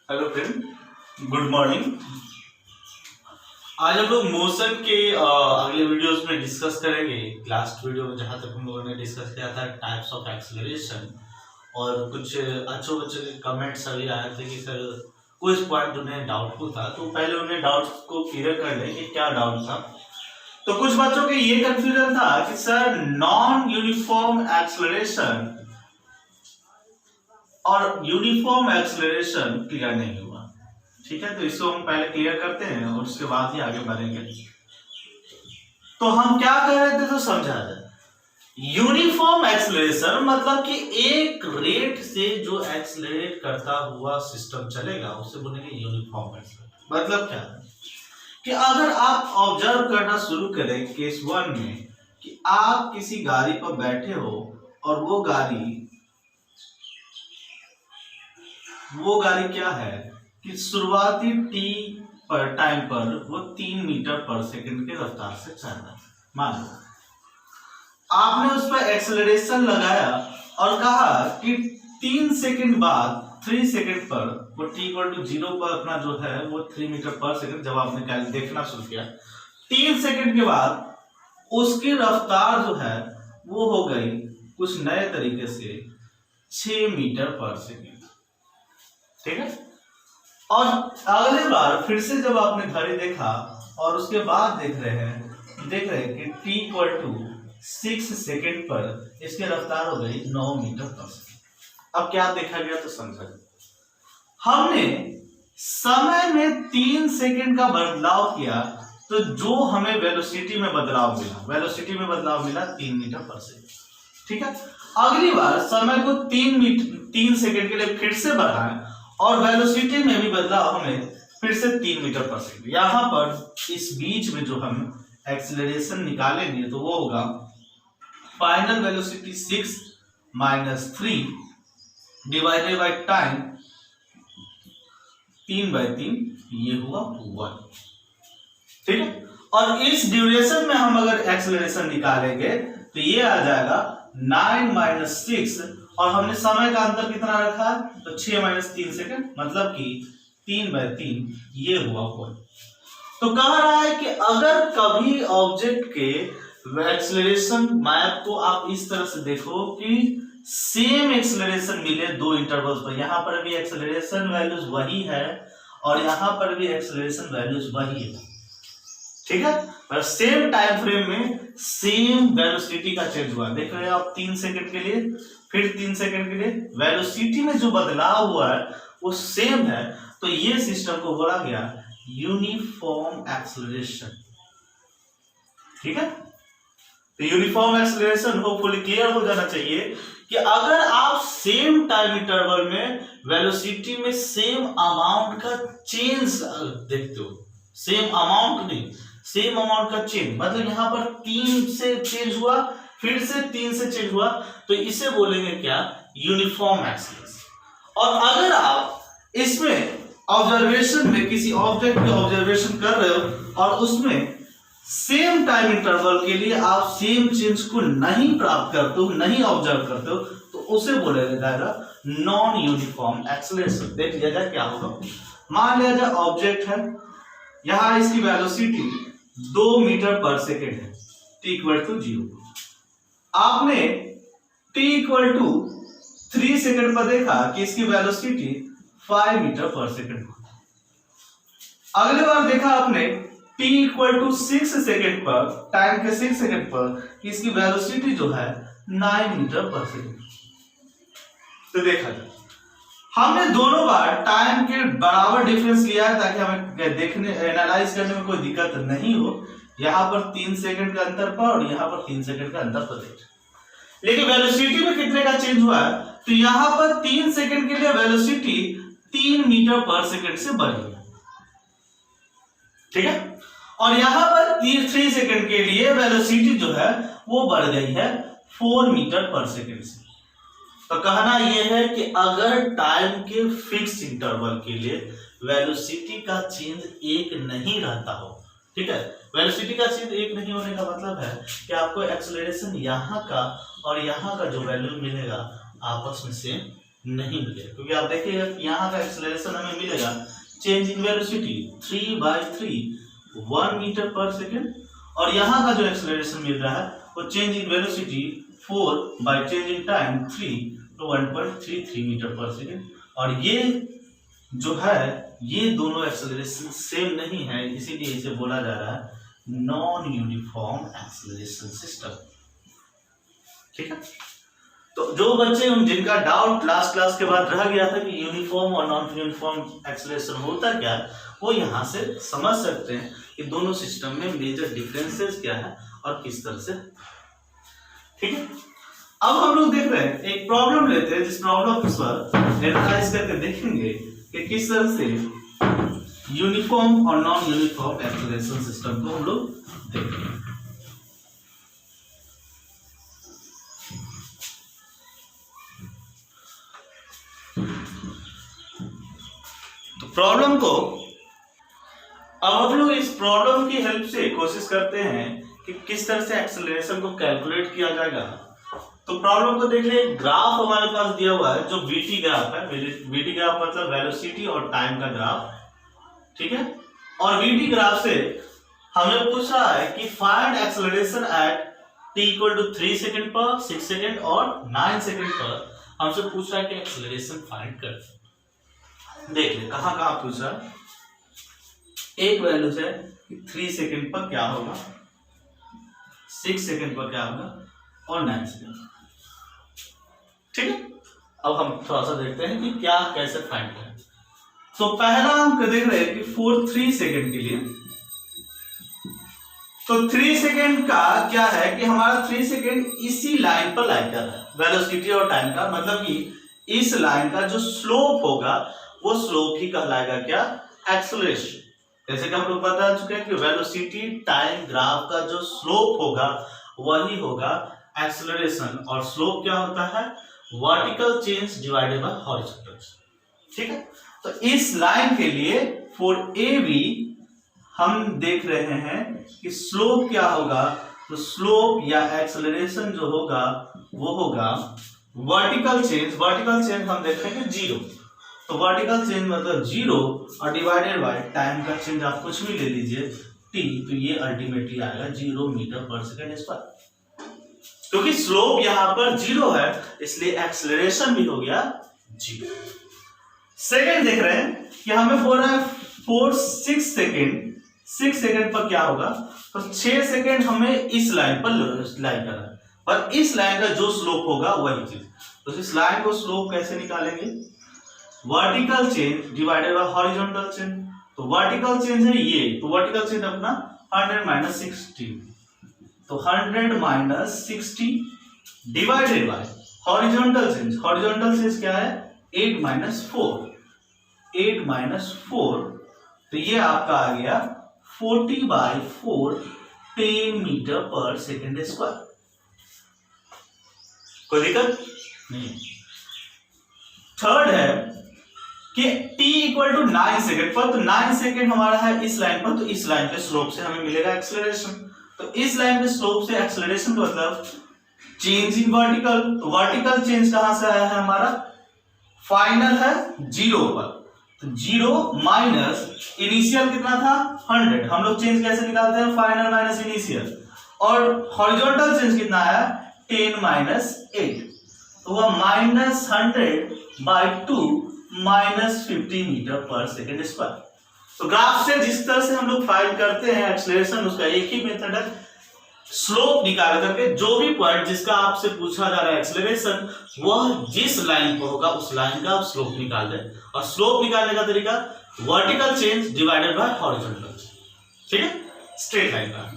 Hello friend, good morning. आज हम लोग मोशन के अगले वीडियोस में डिस्कस करेंगे। लास्ट वीडियो में जहां तक हम लोगों ने डिस्कस किया था टाइप्स ऑफ एक्सेलरेशन, और कुछ अच्छे बच्चों के कमेंट्स अभी आए थे कि सर कुछ पॉइंट उन्हें डाउटफुल था, तो पहले उन्हें डाउट्स को क्लियर कर लें कि क्या डाउट था। तो कुछ बच्चों के ये कंफ्यूजन था कि सर नॉन यूनिफॉर्म एक्सेलरेशन और यूनिफॉर्म एक्सेलरेशन क्लियर नहीं हुआ। ठीक है, तो इसको हम पहले क्लियर करते हैं और उसके बाद ही आगे बढ़ेंगे। तो हम क्या कह रहे थे तो समझा जाए। यूनिफॉर्म एक्सेलरेशन मतलब कि एक रेट से जो एक्सेलरेट करता हुआ सिस्टम चलेगा उसे बोलेंगे यूनिफॉर्म एक्सेलरेशन। मतलब क्या है कि अगर आप ऑब्जर्व करना शुरू करें केस 1 में कि आप किसी गाड़ी पर बैठे हो और वो गाड़ी क्या है कि शुरुआती टी पर टाइम पर वो 3 मीटर पर सेकंड के रफ्तार से चल रहा है। मान लो आपने उस पर एक्सेलरेशन लगाया और कहा कि 3 सेकंड बाद 3 सेकंड पर वो t=0 पर अपना जो है वो 3 मीटर पर सेकंड, जब आपने देखना शुरू किया 3 सेकंड के बाद उसकी रफ्तार जो है वो हो गई कुछ नए तरीके से 6 मीटर पर सेकंड। ठीक है, और अगली बार फिर से जब आपने घड़ी देखा और उसके बाद देख रहे हैं कि t=6 सेकंड पर इसकी रफ्तार हो गई 9 मीटर पर सेकंड। अब क्या देखा गया तो समझा, हमने समय में 3 सेकंड का बदलाव किया तो जो हमें वेलोसिटी में बदलाव मिला 3 मीटर पर सेकंड। ठीक है, अगली बार समय को 3 सेकंड के लिए फिर से बढ़ाएं और वेलोसिटी में भी बदलाव हमें फिर से 3 मीटर पर सेकंड। यहां पर इस बीच में जो हम एक्सेलरेशन निकालेंगे तो वो होगा final velocity 6 - 3 divided by time 3/3, ये हुआ 1। ठीक है, और इस ड्यूरेशन में हम अगर एक्सेलरेशन निकालेंगे तो ये आ जाएगा 9 - 6, और हमने समय का अंतर कितना रखा तो 6 - 3 सेकंड, मतलब कि 3/3, ये हुआ 1। तो कह रहा है कि अगर कभी ऑब्जेक्ट के एक्सेलरेशन मैप को आप इस तरह से देखो कि सेम एक्सेलरेशन मिले दो इंटरवल्स पर, यहां पर भी एक्सेलरेशन वैल्यूज वही है और यहां पर भी एक्सेलरेशन वैल्यूज वही है। ठीक है, पर सेम टाइम फ्रेम में सेम वेलोसिटी का चेंज हुआ। देख रहे हैं आप 3 सेकंड के लिए, फिर 3 सेकंड के लिए वेलोसिटी में जो बदलाव हुआ है वो सेम है, तो ये सिस्टम को बोला गया यूनिफॉर्म एक्सेलरेशन। ठीक है, तो यूनिफॉर्म एक्सेलरेशन होपफुली क्लियर हो जाना चाहिए कि अगर आप सेम टाइम इंटरवल में वेलोसिटी में सेम अमाउंट का चेंज देखते हो, सेम अमाउंट नहीं, सेम अमाउंट का चेंज, मतलब यहां पर 3 से चेंज हुआ फिर से 3 से चेंज हुआ, तो इसे बोलेंगे क्या, यूनिफॉर्म एक्सेलरेशन। और अगर आप इसमें ऑब्जर्वेशन में किसी ऑब्जेक्ट की ऑब्जर्वेशन कर रहे हो और उसमें सेम टाइम इंटरवल के लिए आप सेम चेंज को नहीं प्राप्त करते हो, नहीं ऑब्जर्व करते हो, तो उसे बोला जाएगा नॉन यूनिफॉर्म एक्सेलरेशन। देख लिया जाए क्या होगा। मान लिया जाए ऑब्जेक्ट है, यहां इसकी वेलोसिटी 2 मीटर पर सेकेंड है, t=0। आपने t=3 सेकंड पर देखा कि इसकी वेलोसिटी 5 मीटर पर सेकंड। अगली बार देखा आपने t=6 सेकंड पर, टाइम के 6 सेकंड पर इसकी वेलोसिटी जो है 9 मीटर पर सेकंड। तो देखा जाए हमने दोनों बार टाइम के बराबर डिफरेंस लिया है ताकि हमें देखने एनालाइज करने में कोई दिक्कत नहीं हो। यहां पर 3 सेकंड का अंतर पर और यहां पर 3 सेकंड का अंतर पर देख, लेकिन वेलोसिटी में कितने का चेंज हुआ है तो यहां पर 3 सेकंड के लिए वेलोसिटी 3 मीटर पर सेकंड से बढ़ी है। ठीक है, और यहां पर 3 सेकंड के लिए वेलोसिटी जो है वो बढ़ गई है 4 मीटर पर सेकंड से। तो कहना यह है कि अगर टाइम के फिक्स इंटरवल के लिए वेलोसिटी का चेंज एक नहीं रहता हो, ठीक है, वेलोसिटी का चेंज एक नहीं होने का मतलब है कि आपको एक्सेलरेशन यहाँ का और यहाँ का जो वैल्यू मिलेगा आपस में सेम नहीं मिलेगा, क्योंकि आप देखिएगा यहाँ का एक्सेलरेशन हमें मिलेगा चेंज इन वेलोसिटी 3/3 1 मीटर पर सेकेंड, और यहाँ का जो एक्सेलरेशन मिल रहा है वो change in velocity 4 by change in time 3 तो 1.33 मीटर पर सेकेंड। और ये जो है ये दोनों एक्सेलरेशन सेम नहीं है, इसीलिए इसे बोला जा रहा है नॉन यूनिफॉर्म एक्सेलरेशन सिस्टम। ठीक है, तो जो बच्चे जिनका डाउट लास्ट क्लास के बाद रह गया था कि यूनिफॉर्म और नॉन यूनिफॉर्म एक्सेलरेशन होता क्या है, वो यहाँ से समझ सकते हैं कि दोनों सिस्टम में मेजर डिफरेंसेस क्या है और किस तरह से। ठीक है, अब हम लोग देख रहे हैं एक प्रॉब्लम लेते हैं, जिस प्रॉब्लम पर एनालाइज करके देखेंगे कि किस तरह से यूनिफॉर्म और नॉन यूनिफॉर्म एक्सेलरेशन सिस्टम को हम लोग देखेंगे। तो प्रॉब्लम को अब हम लोग इस प्रॉब्लम की हेल्प से कोशिश करते हैं कि किस तरह से एक्सेलरेशन को कैलकुलेट किया जाएगा। तो प्रॉब्लम को देख ले, ग्राफ हमारे पास दिया हुआ है जो वीटी ग्राफ है। वीटी ग्राफ मतलब वेलोसिटी और टाइम का ग्राफ। ठीक है, और वीटी ग्राफ से हमें पूछ रहा है कि find acceleration at t = 3 second पर, 6 सेकंड और 9 सेकंड पर हमसे पूछ रहा है कि एक्सेलरेशन फाइंड कर। देख ले कहां कहां पूछ रहा है। एक वैल्यू है कि 3 सेकंड पर क्या होगा, 6 सेकंड पर क्या होगा और 9 सेकंड। ठीक है, अब हम थोड़ा सा देखते हैं कि क्या कैसे फाइंड करें। तो पहला हम देख रहे हैं कि 3 सेकंड के लिए, तो 3 सेकंड का क्या है कि हमारा 3 सेकंड इसी लाइन पर लाइन कर रहा है, वेलोसिटी और टाइम का मतलब कि इस लाइन का जो स्लोप होगा वो स्लोप ही कहलाएगा क्या, एक्सेलरेशन। जैसे कि हम लोग बता चुके हैं कि वेलोसिटी टाइम ग्राफ का जो स्लोप होगा वही होगा एक्सेलरेशन, और स्लोप क्या होता है, vertical change divided by horizontal. ठीक है, तो इस लाइन के लिए फॉर AB हम देख रहे हैं कि स्लोप क्या होगा, तो स्लोप या एक्सेलरेशन जो होगा वो होगा वर्टिकल चेंज। वर्टिकल चेंज हम देखेंगे 0, तो वर्टिकल चेंज मतलब 0 और डिवाइडेड बाय टाइम का चेंज आप कुछ भी ले लीजिए t, तो ये अल्टीमेटली आएगा 0 मीटर पर सेकेंड स्क्वायर। क्योंकि स्लोप यहां पर 0 है इसलिए एक्सेलरेशन भी हो गया 0। सेकंड देख रहे हैं कि हमें बोल रहा है 6 सेकंड पर क्या होगा, तो 6 सेकंड हमें इस लाइन पर लाइन करना है, और इस लाइन का जो स्लोप होगा वही चीज। तो इस लाइन को स्लोप कैसे निकालेंगे, vertical change divided by horizontal change. तो वर्टिकल चेंज है ये, तो वर्टिकल चेंज अपना 100 - 60, तो 100 - 60 divided by horizontal change. Horizontal change क्या है, 8 - 4, 8 - 4, तो ये आपका आ गया 40/4 10 मीटर पर सेकेंड स्क्वायर। कोई दिक्कत नहीं। थर्ड है कि t = 9 सेकंड पर, तो 9 सेकंड हमारा है इस लाइन पर, तो इस लाइन के स्लोप से हमें मिलेगा एक्सेलरेशन। तो इस लाइन के स्लोप से एक्सेलरेशन का मतलब चेंज इन वर्टिकल, तो वर्टिकल चेंज कहां से आया है हमारा, फाइनल है 0 पर, तो 0 माइनस इनिशियल कितना था 100। हम लोग चेंज कैसे निकालते हैं, फाइनल माइनस इनिशियल, और हॉरिजॉन्टल चेंज कितना आया 10 - 8, तो वह -100/2 -50 मीटर पर सेकेंड स्क्वायर। तो ग्राफ से जिस तरह से हम लोग फाइंड करते हैं एक्सेलरेशन, उसका एक ही मेथड है, स्लोप निकाल करके जो भी पॉइंट जिसका आपसे पूछा जा रहा है एक्सेलरेशन, वह जिस लाइन पर होगा उस लाइन का आप स्लोप निकाल दें, और स्लोप निकालने का तरीका vertical change divided by horizontal. ठीक है, स्ट्रेट लाइन का।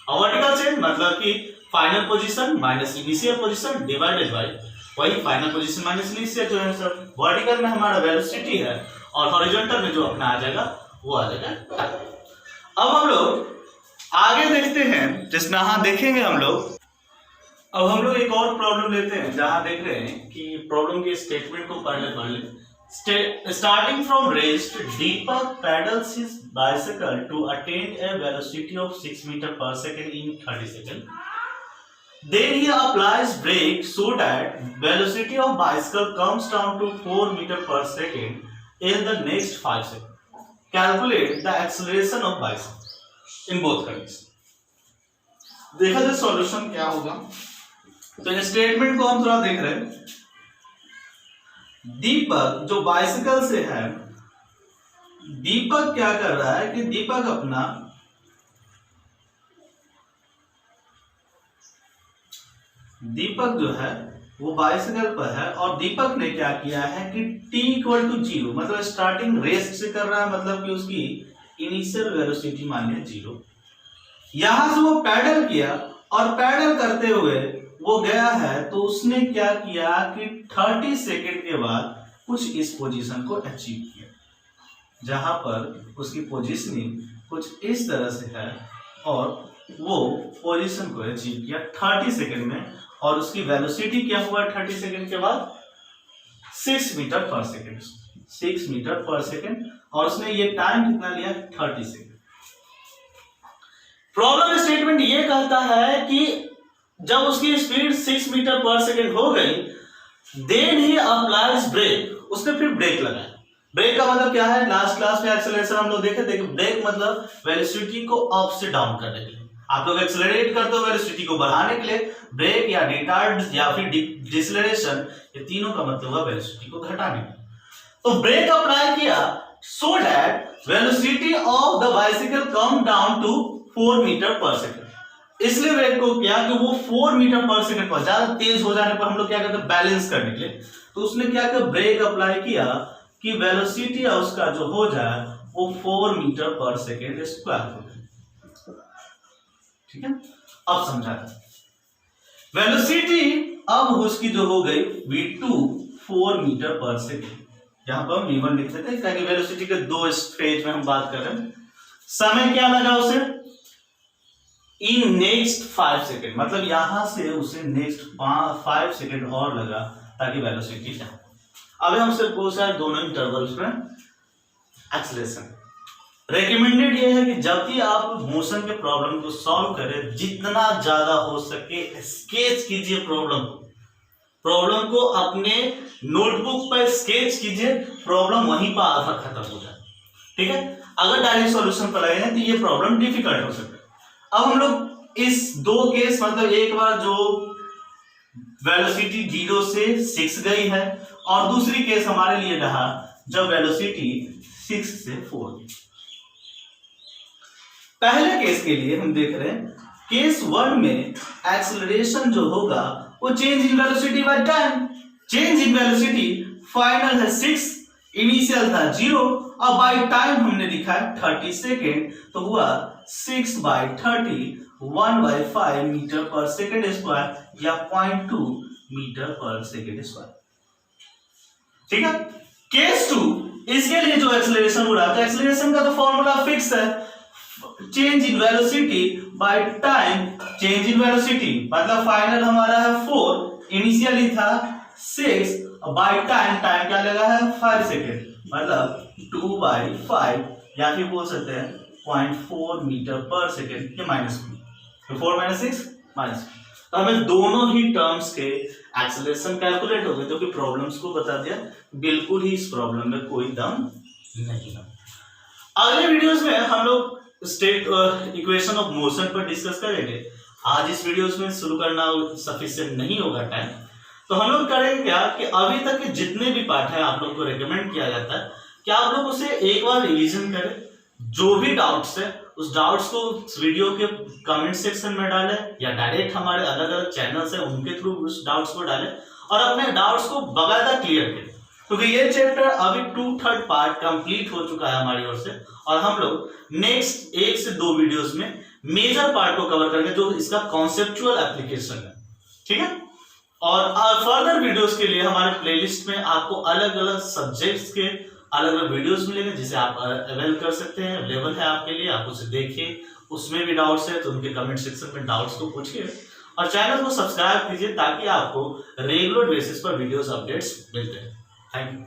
और वर्टिकल चेंज मतलब कि final position minus initial position divided by वही फाइनल पोजीशन माइनस इनिशियल जो है सर। वर्टिकल में हमारा वेलोसिटी है और हॉरिजॉन्टल में जो अपना आ जाएगा वो आ जाएगा। अब हम लोग आगे देखते हैं, जिसमें देखेंगे हम लोग। अब हम लोग एक और प्रॉब्लम लेते हैं जहां देख रहे हैं कि प्रॉब्लम के स्टेटमेंट को पढ़ ले। Starting from rest, Deepak pedals his bicycle to attain a velocity of 6 metre पर second in 30 second. Then he applies brake so that velocity of bicycle comes down to 4 meter per second in the next 5 seconds. Calculate the acceleration of bicycle in both conditions. देखा जाए solution क्या होगा। तो इन statement को हम थोड़ा देख रहे हैं। दीपक जो बाइसिकल से है, दीपक क्या कर रहा है कि दीपक जो है वो बाइसिकल पर है और दीपक ने क्या किया है कि t=0 मतलब स्टार्टिंग रेस्ट से कर रहा है, मतलब कि उसकी इनिशियल वेलोसिटी मान लिया 0। यहां से वो पैडल किया और पैडल करते हुए वो गया है, तो उसने क्या किया कि 30 सेकेंड के बाद कुछ इस पोजीशन को अचीव किया, जहां पर उसकी पोजीशनिंग कुछ इस तरह से है और वो पोजीशन को अचीव किया 30 सेकेंड में, और उसकी वेलोसिटी क्या हुआ 30 सेकेंड के बाद 6 मीटर पर सेकेंड, 6 मीटर पर सेकेंड, और उसने ये टाइम कितना लिया 30 सेकेंड। प्रॉब्लम स्टेटमेंट ये कहता है कि जब उसकी स्पीड 6 मीटर पर सेकेंड हो गई, देन ही अप्लाइज ब्रेक, उसने फिर ब्रेक लगाया। ब्रेक का मतलब क्या है, लास्ट क्लास में एक्सेलरेशन हम लोग देखे थे कि ब्रेक मतलब वेलोसिटी को अप से डाउन करने के लिए। आप लोग एक्सेलरेट करते हो वेलोसिटी को बढ़ाने के लिए, ब्रेक या रिटार्ड या फिर डिसलेरेशन, ये तीनों का मतलब हुआ वेलोसिटी को घटाने के लिए। तो ब्रेक अप्लाई किया so that velocity of the bicycle come down to 4 metre पर सेकेंड। इसलिए ब्रेक को किया कि वो 4 मीटर पर सेकेंड पर, ज्यादा तेज हो जाने पर हम लोग क्या करते हैं बैलेंस करने के लिए, तो उसने क्या किया ब्रेक अप्लाई किया कि वेलोसिटी उसका जो हो जाए वो 4 मीटर पर सेकेंड स्क्वायर हो जाए। ठीक है, अब समझा। वेलोसिटी अब उसकी जो हो गई v2 4 मीटर पर सेकेंड, यहां पर v1 लिख देते हैं ताकि वेलोसिटी के दो स्टेज में हम बात कर रहे हैं। समय क्या लगा उसे इन नेक्स्ट 5 सेकेंड, मतलब यहां से उसे नेक्स्ट 5 सेकेंड और लगा ताकि वेलोसिटी जाए। अब हम सिर्फ पूछा है दोनों इंटरवल्स में एक्सेलरेशन। रेकमेंडेड ये है कि जब भी आप मोशन के प्रॉब्लम को सॉल्व करें, जितना ज्यादा हो सके स्केच कीजिए प्रॉब्लम को अपने नोटबुक पर स्केच कीजिए, प्रॉब्लम वहीं पर आधा खत्म हो जाए। ठीक है, अगर डायरेक्ट सॉल्यूशन पर आए तो ये प्रॉब्लम डिफिकल्ट हो सकता है। अब हम लोग इस दो केस, मतलब एक बार जो वेलोसिटी 0 से 6 गई है और दूसरी केस हमारे लिए रहा जब वेलोसिटी 6 से 4। पहले केस के लिए हम देख रहे हैं केस 1 में एक्सेलरेशन जो होगा वो change in velocity by time. Change in velocity final है 6, इनिशियल था 0 और बाय टाइम हमने लिखा है 30 सेकेंड, तो हुआ 6/30 1/5 मीटर पर सेकेंड स्क्वायर या 0.2 मीटर पर सेकेंड स्क्वायर। ठीक है, केस 2 इसके लिए जो एक्सेलरेशन हो रहा था, एक्सेलरेशन का तो फॉर्मूला फिक्स है, change in velocity by time. Change in velocity मतलब फाइनल हमारा है 4, इनिशियली था 6, बाय टाइम, टाइम क्या लगा है 5 सेकेंड, मतलब 2/5 या फिर बोल सकते हैं 0.4 मीटर पर सेकेंड के माइनस 4 - 6 माइनस। तो हमें दोनों ही टर्म्स के एक्सेलरेशन कैलकुलेट हो गए, जो कि प्रॉब्लम्स को बता दिया। बिल्कुल ही इस प्रॉब्लम में कोई दम नहीं है। अगले वीडियोस में हम लोग स्टेट इक्वेशन ऑफ मोशन पर डिस्कस करेंगे। आज इस वीडियोस में शुरू करना सफिशिएंट नहीं होगा टाइम, तो हम लोग करेंगे क्या कि अभी तक के जितने भी पार्ट है आप लोग को रेकमेंड किया जाता है कि आप लोग उसे एक बार रिवीजन करें। जो भी डाउट्स है उस डाउट्स को वीडियो के कमेंट सेक्शन में डालें या डायरेक्ट हमारे अलग अलग चैनल्स हैं उनके थ्रू उस डाउट्स को डालें और अपने डाउट्स को बकायदा क्लियर करें, क्योंकि ये चैप्टर अभी 2/3 पार्ट कंप्लीट हो चुका है हमारी ओर से और हम लोग नेक्स्ट 1 से 2 वीडियोस में मेजर पार्ट को कवर करेंगे जो इसका कॉन्सेप्चुअल एप्लीकेशन है। ठीक है, और फर्दर वीडियोस के लिए हमारे प्लेलिस्ट में आपको अलग अलग सब्जेक्ट्स के अलग अलग वीडियोस मिलेंगे जिसे आप अवेल कर सकते हैं, अवेलेबल है आपके लिए। आप उसे देखिए, उसमें भी डाउट्स है तो उनके कमेंट सेक्शन में डाउट्स को पूछिए और चैनल को सब्सक्राइब कीजिए ताकि आपको रेगुलर बेसिस पर वीडियोस अपडेट्स मिलते हैं। Thank you.